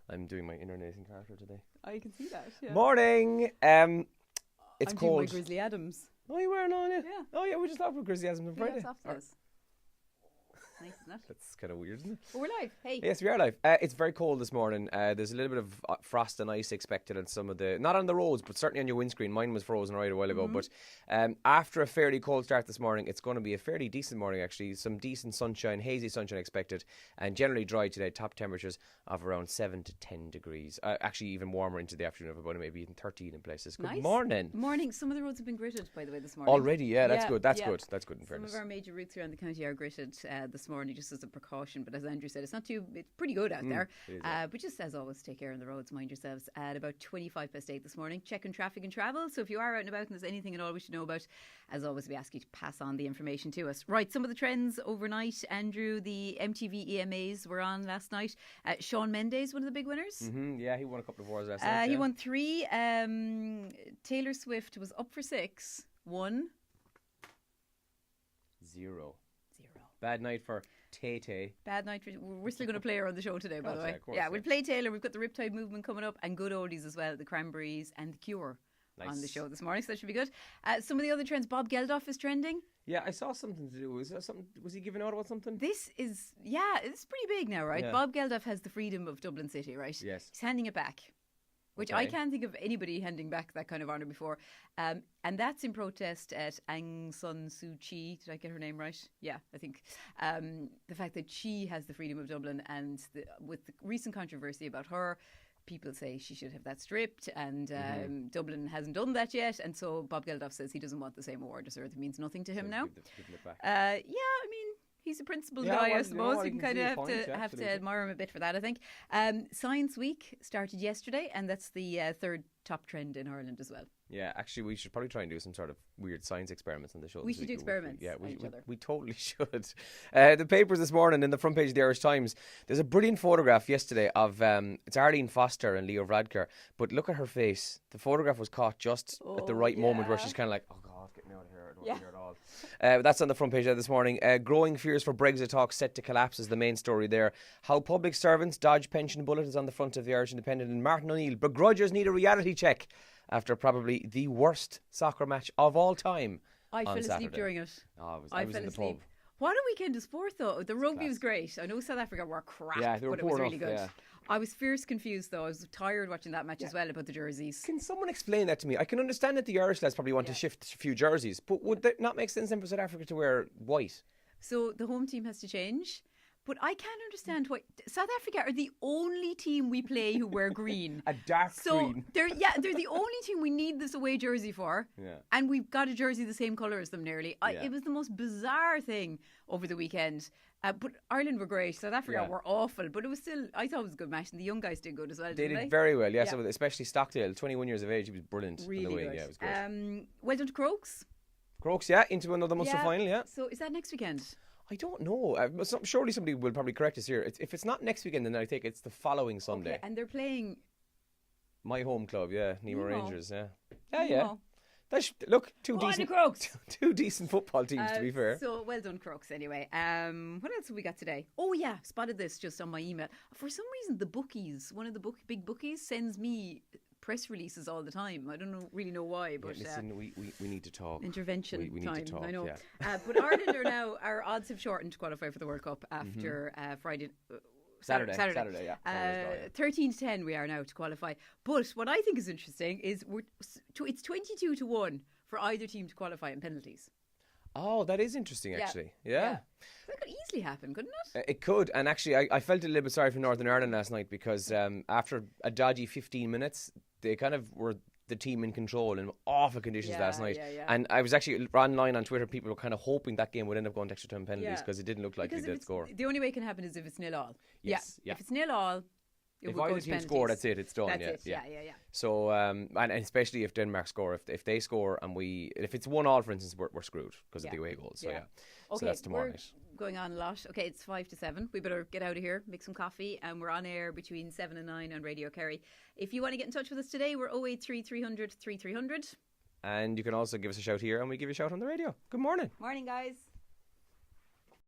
I'm doing my inner Nathan Carter today. I can see that. Yeah. Morning. It's I'm cold. doing my Grizzly Adams. Oh, you were on it? Yeah. Oh, yeah. We just talked about Grizzly Adams on Friday. Nice, isn't it? That's kind of weird, isn't it? But we're live. Hey. Yes, we are live. It's very cold this morning. There's a little bit of frost and ice expected on some of the, not on the roads, but certainly on your windscreen. Mine was frozen right a while ago. But after a fairly cold start this morning, it's going to be a fairly decent morning, actually. Some decent sunshine, hazy sunshine expected, and generally dry today. Top temperatures of around 7 to 10 degrees. Actually, even warmer into the afternoon of about maybe even 13 in places. Good morning. Morning. Some of the roads have been gritted, by the way, this morning. Already, yeah, that's good. That's good. That's good in fairness. Some of our major routes around the county are gritted this morning, just as a precaution. But as Andrew said, it's pretty good out there. But just as always, take care on the roads, mind yourselves. At about 25 past 8 this morning, checking traffic and travel. So if you are out and about and there's anything at all we should know about, as always, we ask you to pass on the information to us. Right, some of the trends overnight, Andrew, the MTV EMAs were on last night. Shawn Mendes, one of the big winners. Yeah, he won a couple of awards last night. He won 3. Taylor Swift was up for 6. 1. 0. Bad night for Tay-Tay. Bad night. We're still going to play her on the show today, by the way. Of course, yeah, we'll play Taylor. We've got the Riptide Movement coming up and good oldies as well. The Cranberries and The Cure on the show this morning, so that should be good. Some of the other trends. Bob Geldof is trending. Yeah, I saw something to do. Was he giving out about something? This is, it's pretty big now, right? Yeah. Bob Geldof has the freedom of Dublin City, right? Yes. He's handing it back. Which I can't think of anybody handing back that kind of honour before. And that's in protest at Aung San Suu Kyi. Did I get her name right? Yeah, I think. The fact that she has the freedom of Dublin, and with the recent controversy about her, people say she should have that stripped, and Dublin hasn't done that yet. And so Bob Geldof says he doesn't want the same award. It means nothing to him now. I mean... He's a principled guy, I suppose. You can kind of have to admire him a bit for that, I think. Science Week started yesterday, and that's the third top trend in Ireland as well. Yeah, actually, we should probably try and do some sort of weird science experiments on the show. We should do experiments. We totally should. The papers this morning, in the front page of the Irish Times, there's a brilliant photograph yesterday of it's Arlene Foster and Leo Varadkar. But look at her face. The photograph was caught just at the right moment where she's kind of like, oh God, get me out of here. I don't want to hear it all. That's on the front page this morning. Growing fears for Brexit talks set to collapse is the main story there. How public servants dodge pension bullet is on the front of the Irish Independent. And Martin O'Neill, begrudgers need a reality check after probably the worst soccer match of all time. I fell asleep during it. I was in the pub. What a weekend of sport, though. The rugby was great. I know South Africa were crap, but it was really good. Yeah. I was fierce confused, though. I was tired watching that match as well about the jerseys. Can someone explain that to me? I can understand that the Irish lads probably want to shift a few jerseys, but would that not make sense then for South Africa to wear white? So the home team has to change. But I can't understand why South Africa are the only team we play who wear green. A dark green. They're the only team we need this away jersey for. Yeah. And we've got a jersey the same colour as them nearly. It was the most bizarre thing over the weekend. But Ireland were great. South Africa were awful. But it was still, I thought it was a good match. And the young guys did good as well, They did very well, So especially Stockdale, 21 years of age. He was brilliant. Really good. Yeah, it was great. Well done to Crokes. Crokes, into another Munster final, So is that next weekend? I don't know. Surely somebody will probably correct us here. If it's not next weekend, then I think it's the following Sunday. Okay, and they're playing... My home club, Nemo Rangers, Yeah. Two decent football teams, to be fair. So, well done, Crokes, anyway. What else have we got today? Oh, yeah, spotted this just on my email. For some reason, the bookies, one of the big bookies, sends me press releases all the time. I don't really know why, but listen, we need to talk. Intervention we time. Need to talk, I know. But Ireland our odds have shortened to qualify for the World Cup after Friday. Saturday, 13 to 10 we are now to qualify. But what I think is interesting is it's 22 to 1 for either team to qualify in penalties. Oh, that is interesting, actually. Yeah. That could easily happen, couldn't it? It could. And actually, I felt a little bit sorry for Northern Ireland last night because after a dodgy 15 minutes, they kind of were the team in control in awful conditions last night. And I was actually online on Twitter, people were kind of hoping that game would end up going to extra time penalties because it didn't look like they did score. The only way it can happen is if it's 0-0. Yes. If it's 0-0, if either team score, that's it. It's done. That's it. Yeah. So, and especially if Denmark score, if they score and if it's 1-1, for instance, we're screwed because of the away goals. So Okay, so that's tomorrow night. Going on a lot. Okay, it's 5 to 7. We better get out of here, make some coffee, and we're on air between 7 and 9 on Radio Kerry. If you want to get in touch with us today, we're 083 300 3300. And you can also give us a shout here, and we give you a shout on the radio. Good morning. Morning, guys.